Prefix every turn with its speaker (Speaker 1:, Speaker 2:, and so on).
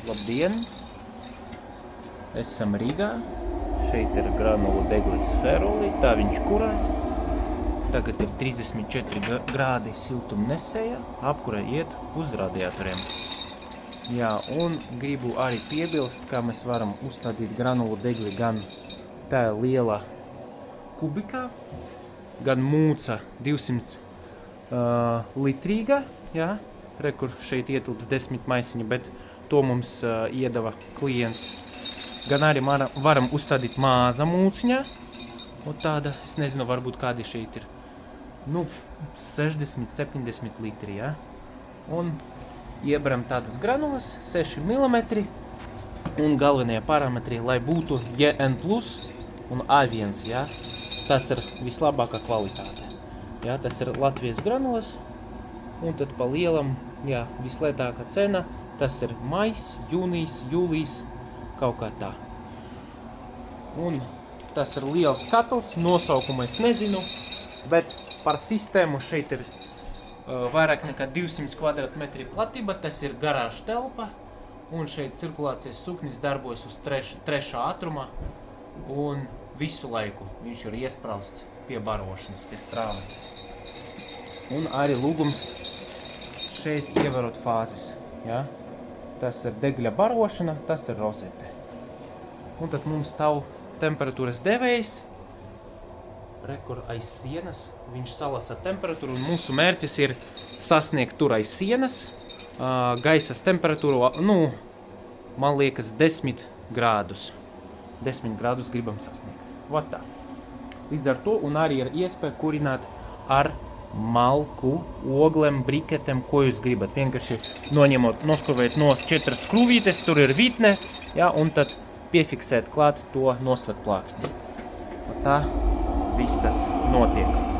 Speaker 1: Labdien! Esam Rīgā. Šeit ir granulu deglis feruli, tā viņš kurās. Tagad ir 34 grādi siltumnesēja, apkurē iet uz radiatoriem. Jā, un gribu arī piebilst, kā mēs varam uzstādīt granulu degli gan tā liela kubikā, gan mūca 200 litrīga, jā, kur šeit ietilps 10 maisiņi, bet to mums iedeva klients. Gan arī varam uzstādīt māza mūciņā, un tāda, es nezinu, varbūt kādi šeit ir, 60-70 litri, jā. Un ieberam tādas granulas, 6 mm, un galvenie parametri, lai būtu JN+ un A1, jā. Tas ir vislabākā kvalitāte. Jā, tas ir Latvijas granulas, un tad pa lielam, jā, vislētākā cena, tas ir mais, jūnijas, jūlijas, kaut kā tā. Un tas ir liels katls, nosaukumu es nezinu, bet par sistēmu šeit ir vairāk nekā 200 kvadratmetri platība, tas ir garāža telpa, un šeit cirkulācijas suknis darbojas uz trešā ātruma, un visu laiku viņš ir iesprausts pie barošanas, pie strāvas. Un arī lūgums šeit ievērot fāzes, jā. Tas ir degļa barošana, tas ir rozete. Un tad mums stāv temperatūras devējs, kur aiz sienas, viņš salasa temperatūru, un mūsu mērķis ir sasniegt tur aiz sienas, gaisas temperatūru, man liekas 10 grādus. 10 grādus gribam sasniegt. Vat tā. Līdz ar to, un arī ir iespēja kurināt ar malku, oglem, briketem, ko jūs gribat. Vienkārši noņemot, noskruvēt nos 4 skrūvītes, tur ir vitne, jā, un tad piefiksēt klāt to noslēgt plāksni. Tā viss tas notiek.